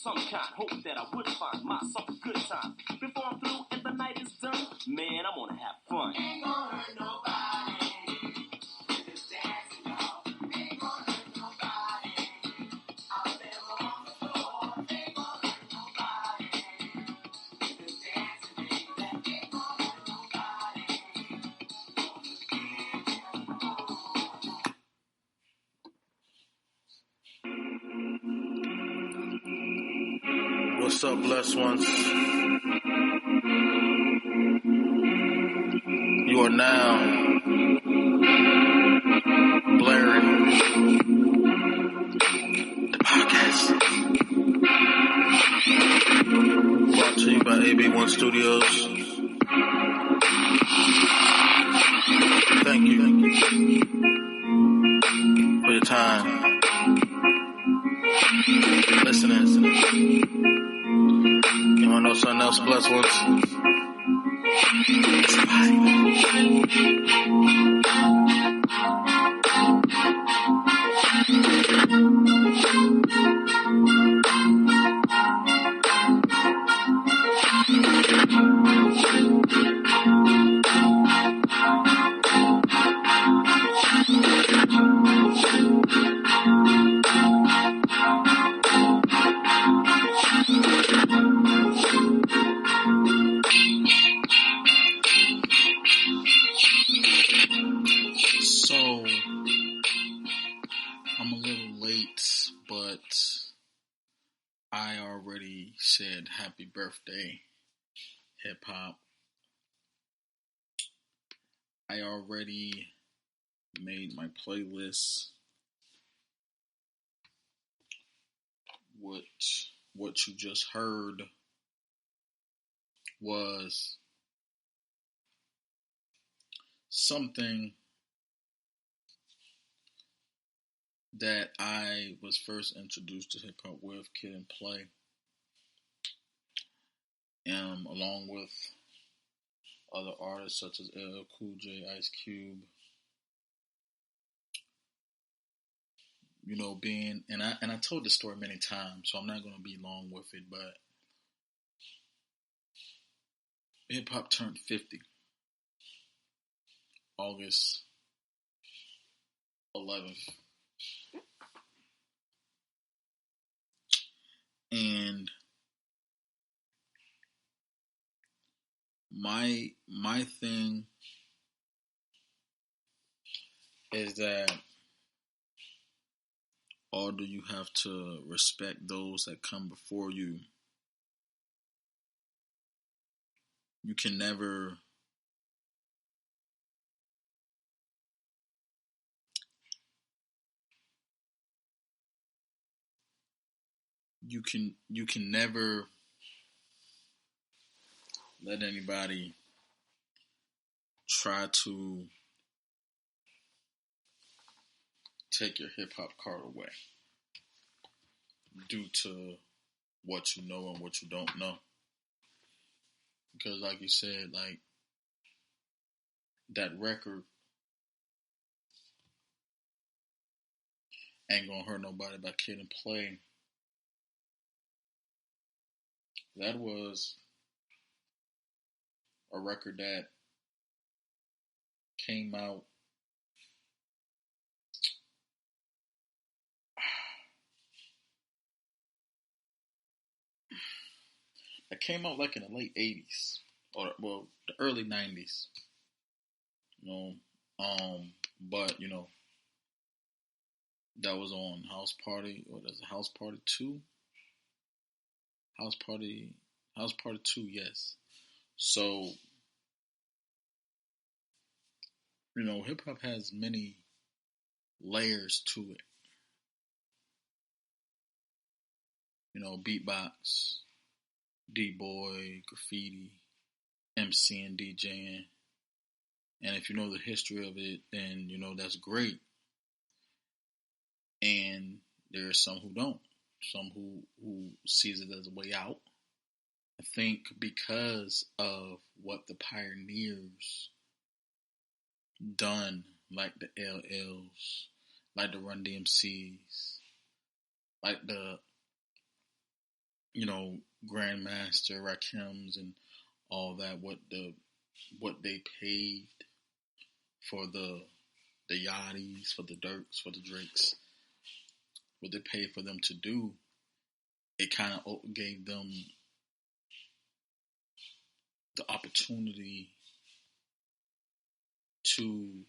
some kind. Hope that I would find myself a good time. Before I'm through and the night is done, man, I'm gonna have fun. Ain't gonna hurt nobody. Just dancing, y'all. Ain't gonna hurt nobody. Out there on the floor. Ain't gonna hurt nobody. Just dancing, baby. Ain't gonna hurt nobody. What's up, blessed ones? You are now blaring the podcast. Brought to you by AB1 Studios. Thank you for your time. Listening. You wanna know something else, blessed ones? So, I'm a little late, but I already said happy birthday, hip hop. I already made my playlist. What you just heard was something that I was first introduced to hip hop with Kid and Play, along with other artists such as LL Cool J, Ice Cube. You know, and I told this story many times, so I'm not going to be long with it, but hip hop turned 50, August 11th. And my thing is that although you have to respect those that come before you, you can never never let anybody try to take your hip hop card away due to what you know and what you don't know. Because like you said, like that record Ain't Gonna Hurt Nobody by Kid and Play. That was a record that came out like in the late 80s or the early 90s. You know, but you know, that was on House Party, or there's a House Party 2? House Party 2, yes. So, you know, hip hop has many layers to it. You know, beatbox, D-boy, graffiti, MC and DJing. And if you know the history of it, then you know that's great. And there are some who don't. Some who sees it as a way out. I think because of what the pioneers done, like the LLs, like the Run DMCs, like the you know, Grandmaster, Rakims, and all that. What they paid for the Yachties, for the Dirks, for the Drakes, what they paid for them to do, it kind of gave them the opportunity to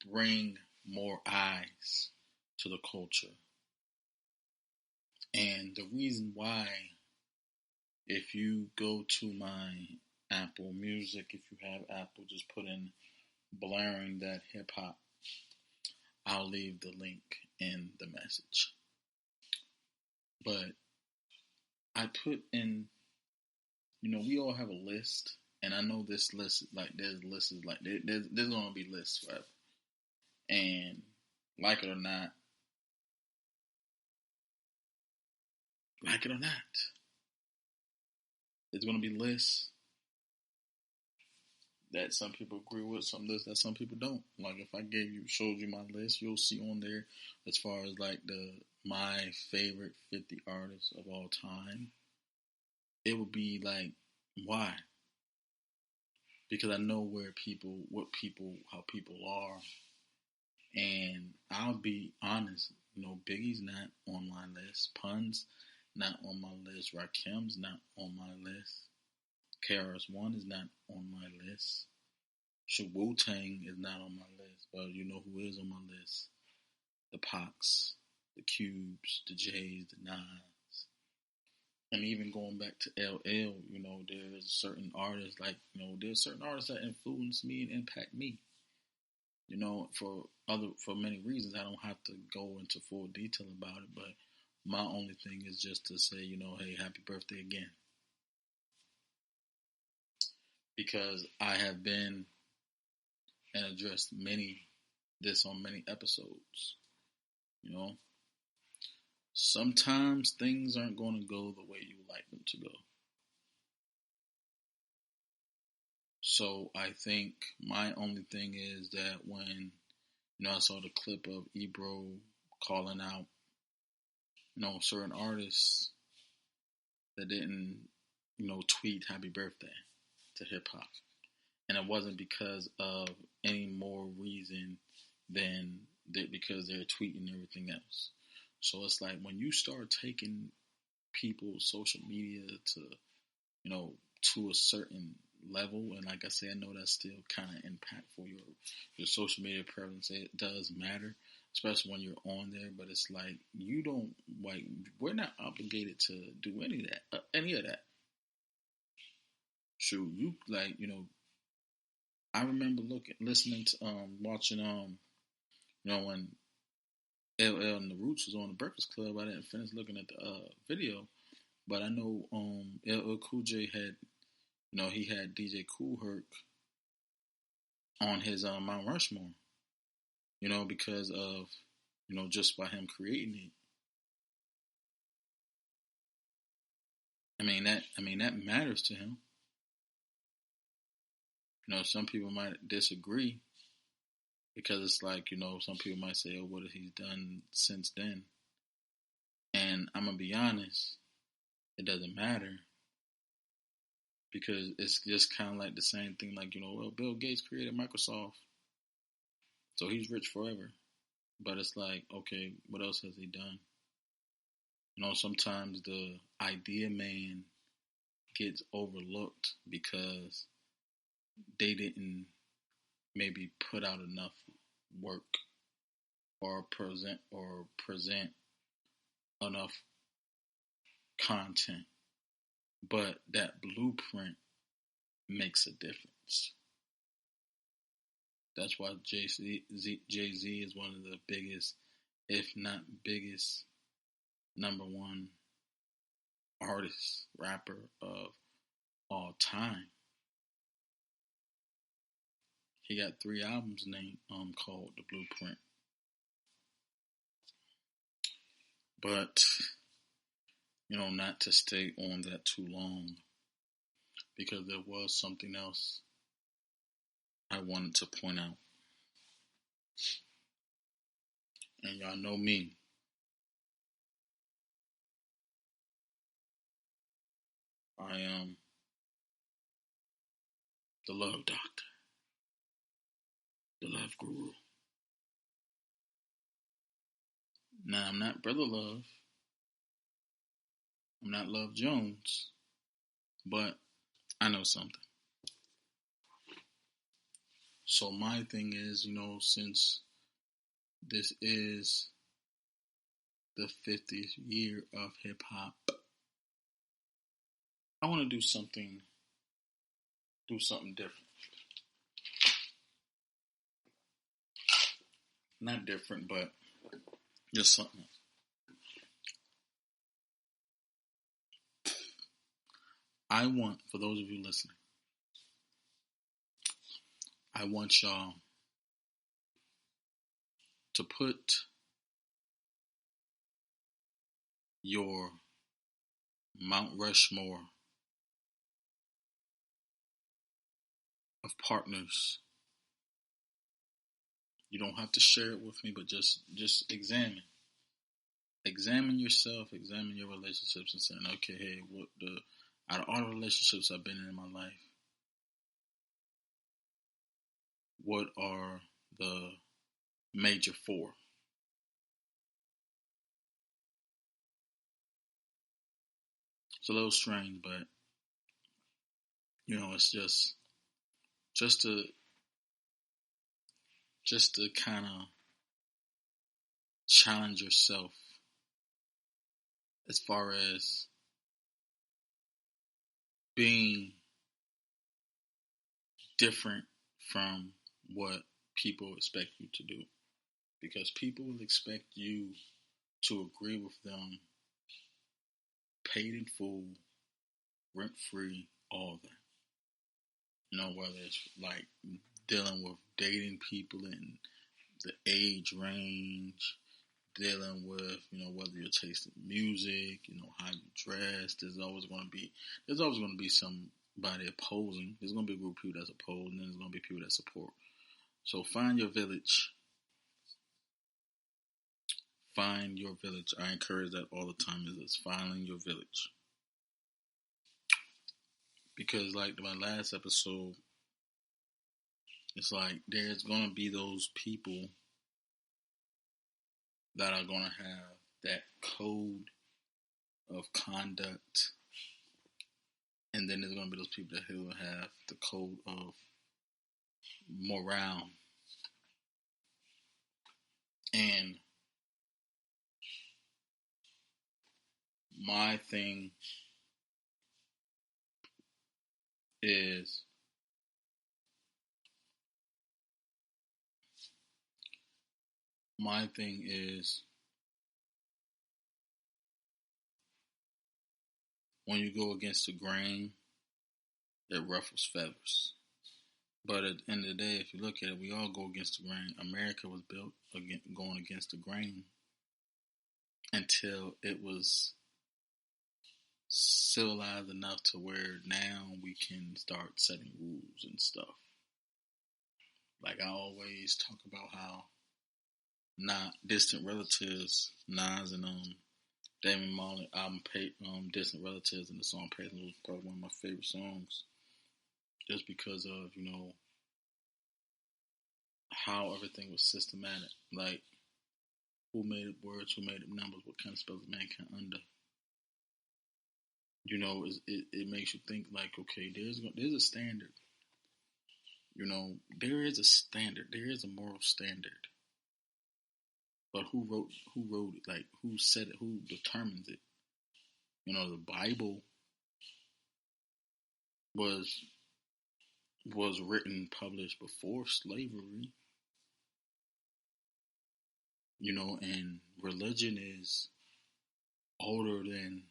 bring more eyes to the culture. And the reason why, if you go to my Apple Music, if you have Apple, just put in blaring that hip hop. I'll leave the link in the message. But I put in, you know, we all have a list, and I know this list, like, there's lists, like, there's going to be lists forever. And like it or not, there's going to be lists that some people agree with, some lists that some people don't. Like, if I showed you my list, you'll see on there, as far as like my favorite 50 artists of all time, it would be like, why? Because I know how people are, and I'll be honest. You know, Biggie's not on my list. Pun's not on my list. Rakim's not on my list. KRS-One is not on my list. Wu-Tang is not on my list. But you know who is on my list? The Pacs, the Cubes, the J's, the Nas. And even going back to LL, you know, there's certain artists, like, you know, there's certain artists that influence me and impact me. You know, for many reasons. I don't have to go into full detail about it, but my only thing is just to say, you know, hey, happy birthday again. Because I have been and addressed this on many episodes. You know, sometimes things aren't going to go the way you like them to go. So I think my only thing is that when, you know, I saw the clip of Ebro calling out, you know, certain artists that didn't, you know, tweet happy birthday to hip hop. And it wasn't because of any more reason than because they're tweeting everything else. So it's like when you start taking people's social media to, you know, to a certain level, and like I said, I know that's still kind of impactful. Your social media presence, it does matter, especially when you're on there. But it's like we're not obligated to do any of that. Shoot, you like, you know, I remember listening to, watching, you know, when LL and the Roots was on the Breakfast Club. I didn't finish looking at the video, but I know LL Cool J had, you know, he had DJ Kool Herc on his Mount Rushmore, you know, because of, you know, just by him creating it. I mean that matters to him. You know, some people might disagree because it's like, you know, some people might say, oh, what has he done since then? And I'm going to be honest, it doesn't matter because it's just kind of like the same thing. Like, you know, well, Bill Gates created Microsoft, so he's rich forever. But it's like, okay, what else has he done? You know, sometimes the idea man gets overlooked because they didn't maybe put out enough work or present enough content. But that blueprint makes a difference. That's why Jay-Z is one of the biggest, if not biggest, number one artist, rapper of all time. He got 3 albums named called The Blueprint. But, you know, not to stay on that too long, because there was something else I wanted to point out. And y'all know me. I am the love doctor, the love guru. Now, I'm not Brother Love. I'm not Love Jones. But I know something. So my thing is, since this is the 50th year of hip hop, I want to do something different. Not different, but just something. I want, for those of you listening, I want y'all to put your Mount Rushmore of partners. You don't have to share it with me, but just examine. Examine yourself, examine your relationships, and saying, okay, hey, out of all the relationships I've been in my life, what are the major four? It's a little strange, but it's just to kind of challenge yourself as far as being different from what people expect you to do. Because people will expect you to agree with them, paid in full, rent free, all that. Whether it's like dealing with dating people in the age range, dealing with, whether you're tasting music, how you dress. There's always going to be somebody opposing. There's going to be a group of people that's opposed, and then there's going to be people that support. So find your village. Find your village. I encourage that all the time. Is finding your village. Because like my last episode, it's like there's going to be those people that are going to have that code of conduct, and then there's going to be those people that will have the code of morale. And my thing is when you go against the grain, it ruffles feathers. But at the end of the day, if you look at it, we all go against the grain. America was built going against the grain until it was civilized enough to where now we can start setting rules and stuff. Like I always talk about how not distant relatives, Nas and Damon Marley album Distant Relatives, and the song Payton was probably one of my favorite songs. Just because of, how everything was systematic. Like who made up words, who made up numbers, what kind of spells mankind under. It makes you think like, okay, there's a standard. There is a standard. There is a moral standard. But who wrote it? Like, who said it? Who determines it? The Bible was written, published before slavery. And religion is older than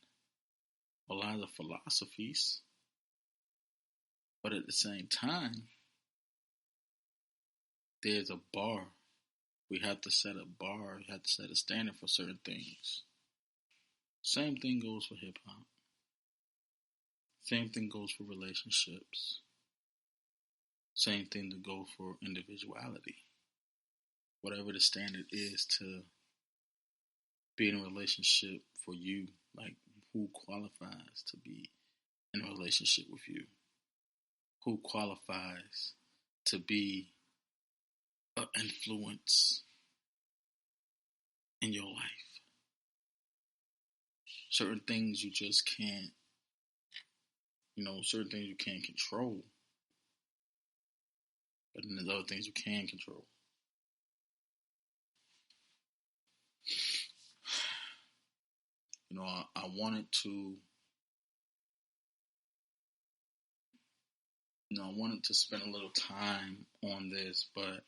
a lot of philosophies. But at the same time, there's a bar. We have to set a bar. We have to set a standard for certain things. Same thing goes for hip hop. Same thing goes for relationships. Same thing to go for individuality. Whatever the standard is to be in a relationship for you, like who qualifies to be in a relationship with you? Who qualifies to be an influence in your life? Certain things you just can't, certain things you can't control. But then there's other things you can control. I wanted to, I wanted to spend a little time on this, but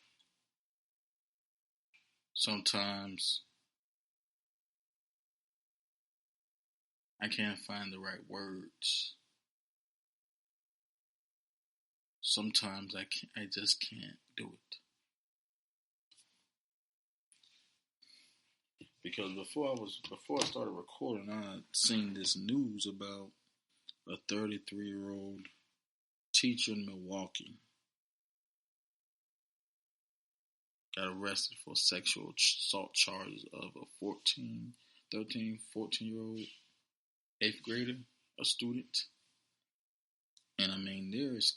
sometimes I can't find the right words. Sometimes I just can't do it. Because before I started recording, I had seen this news about a 33-year-old teacher in Milwaukee got arrested for sexual assault charges of a 14-year-old 8th grader, a student. And I mean, there's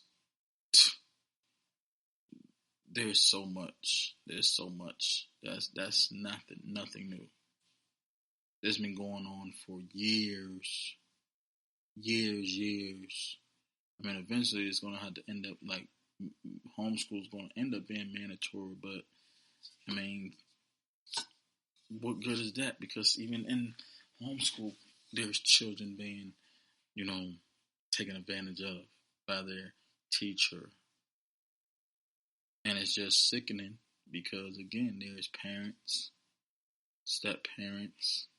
so much. That's nothing new. It's been going on for years. I mean, eventually it's going to have to end up like homeschool is going to end up being mandatory. But I mean, what good is that? Because even in homeschool, there's children being, taken advantage of by their teacher. And it's just sickening because, again, there's parents, step-parents,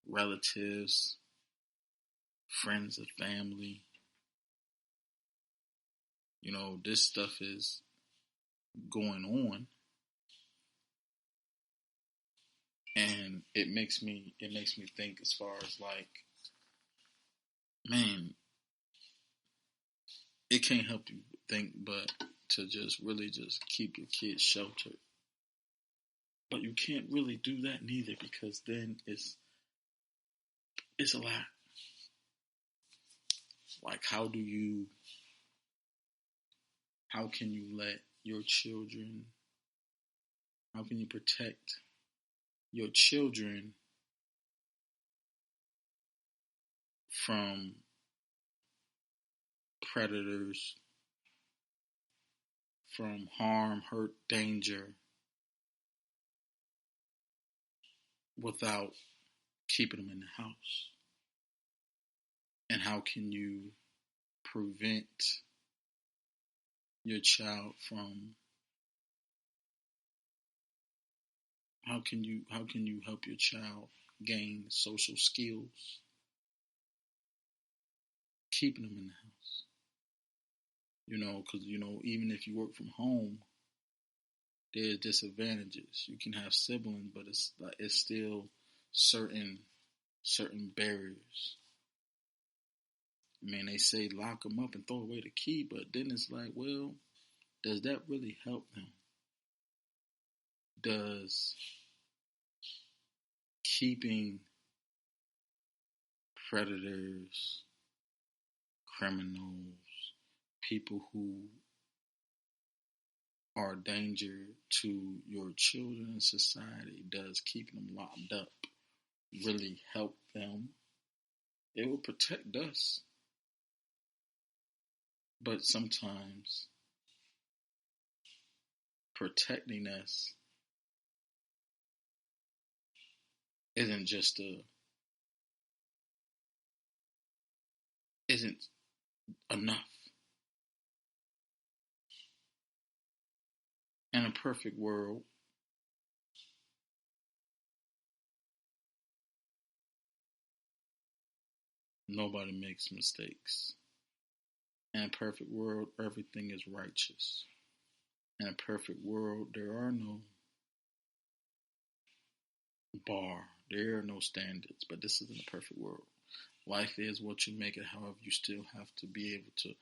relatives, friends of family. This stuff is going on. And it makes me think as far as like, man, it can't help you think but to just really just keep your kids sheltered. But you can't really do that neither, because then it's a lot. Like, how can you let your children, how can you protect your children from predators, from harm, hurt, danger, without keeping them in the house? And how can you prevent your child from, how can you help your child gain social skills keeping them in the house? Because even if you work from home, there's disadvantages. You can have siblings, but it's still certain barriers. I mean, they say lock them up and throw away the key, but then it's like, well, does that really help them? Does keeping predators, criminals, people who are a danger to your children and society, does keeping them locked up really help them? It will protect us. But sometimes protecting us isn't enough. In a perfect world, nobody makes mistakes. In a perfect world, everything is righteous. In a perfect world, there are no there are no standards, but this isn't a perfect world. Life is what you make it. However, you still have to be able to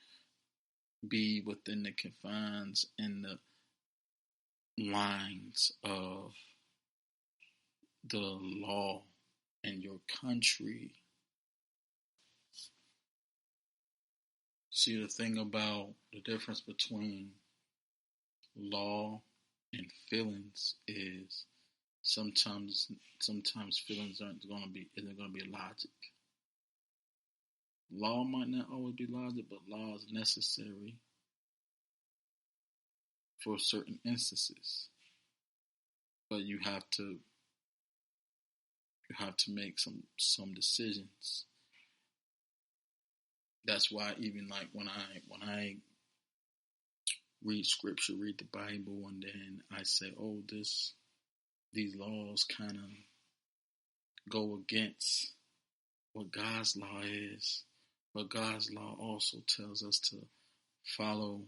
be within the confines and the lines of the law in your country. See, the thing about the difference between law and feelings is sometimes sometimes feelings isn't gonna be logic. Law might not always be logic, but law is necessary for certain instances. But you have to make some decisions. That's why even like when I read scripture, read the Bible, and then I say, oh, these laws kind of go against what God's law is, but God's law also tells us to follow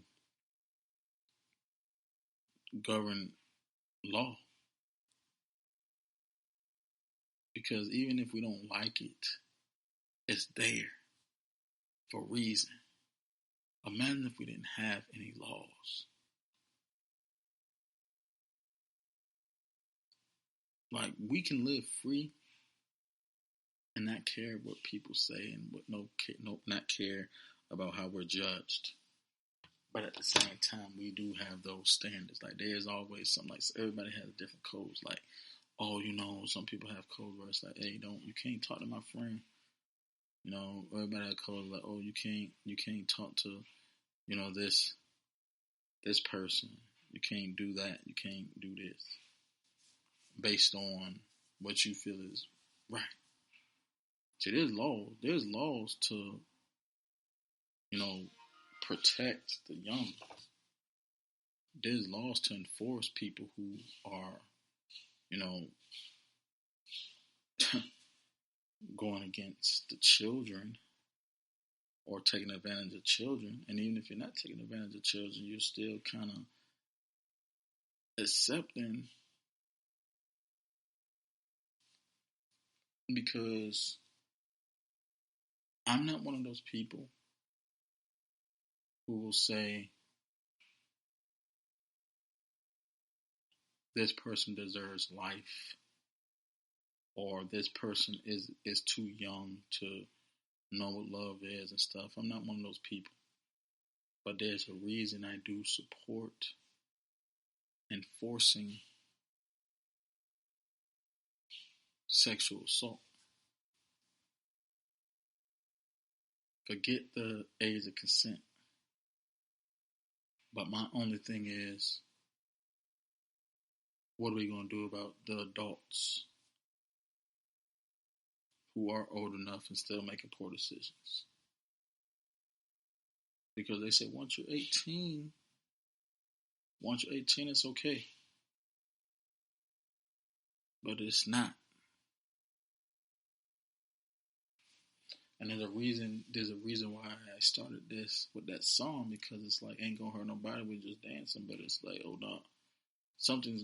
govern law, because even if we don't like it, it's there for a reason. Imagine if we didn't have any laws. Like, we can live free and not care what people say, and not care about how we're judged. But at the same time, we do have those standards. Like, there's always something, like, everybody has different codes. Like, oh, some people have codes where it's like, hey, you can't talk to my friend. Everybody has codes like, oh, you can't talk to, this person. You can't do that. You can't do this. Based on what you feel is right. See, there's laws. There's laws to, protect the young. There's laws to enforce people who are, going against the children or taking advantage of children. And even if you're not taking advantage of children, you're still kind of accepting, because I'm not one of those people who will say this person deserves life, or this person is too young to know what love is and stuff. I'm not one of those people. But there's a reason I do support enforcing sexual assault. Forget the age of consent. But my only thing is, what are we going to do about the adults who are old enough and still making poor decisions? Because they say once you're 18, it's okay. But it's not. And there's a reason why I started this with that song, because it's like, ain't gonna hurt nobody, we're just dancing. But it's like, hold on, something's,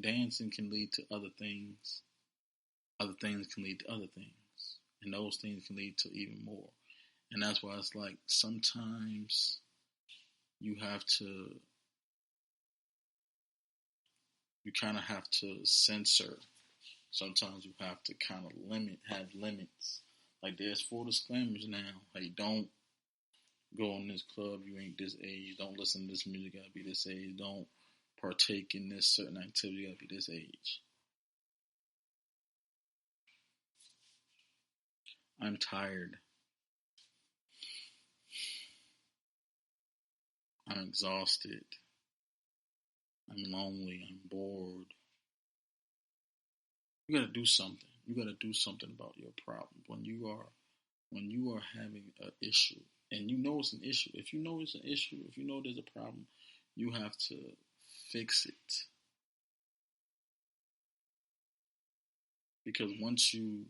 dancing can lead to other things. Other things can lead to other things. And those things can lead to even more. And that's why it's like, sometimes you kind of have to censor. Sometimes you have to kind of have limits. Like, there's 4 disclaimers now. Like, don't go in this club, you ain't this age. Don't listen to this music, you gotta be this age. Don't partake in this certain activity, you gotta be this age. I'm tired. I'm exhausted. I'm lonely. I'm bored. You gotta do something. You gotta do something about your problem. When you are having an issue, and you know it's an issue. If you know it's an issue, if you know there's a problem, you have to fix it. Because once you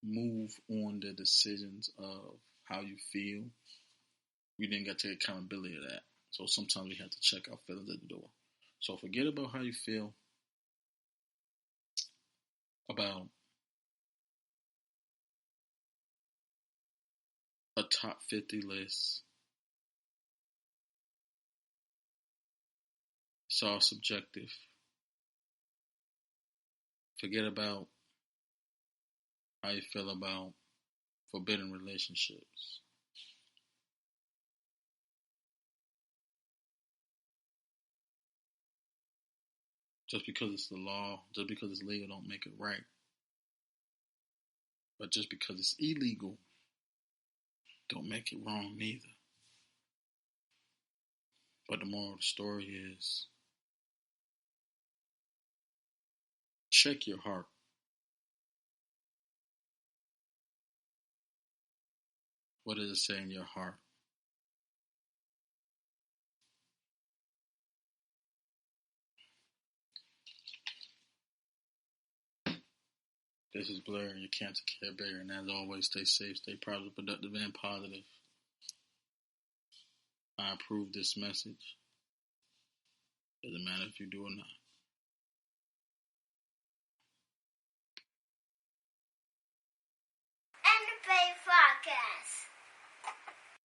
move on the decisions of how you feel, you then got to take accountability of that. So sometimes we have to check our feelings at the door. So forget about how you feel about a top 50 list. It's all subjective. Forget about how you feel about forbidden relationships. Just because it's the law, just because it's legal, don't make it right. But just because it's illegal, don't make it wrong neither. But the moral of the story is, check your heart. What does it say in your heart? This is Blair, your cancer care bear, and as always, stay safe, stay positive, productive, and positive. I approve this message. Doesn't matter if you do or not. And the Bay Podcast.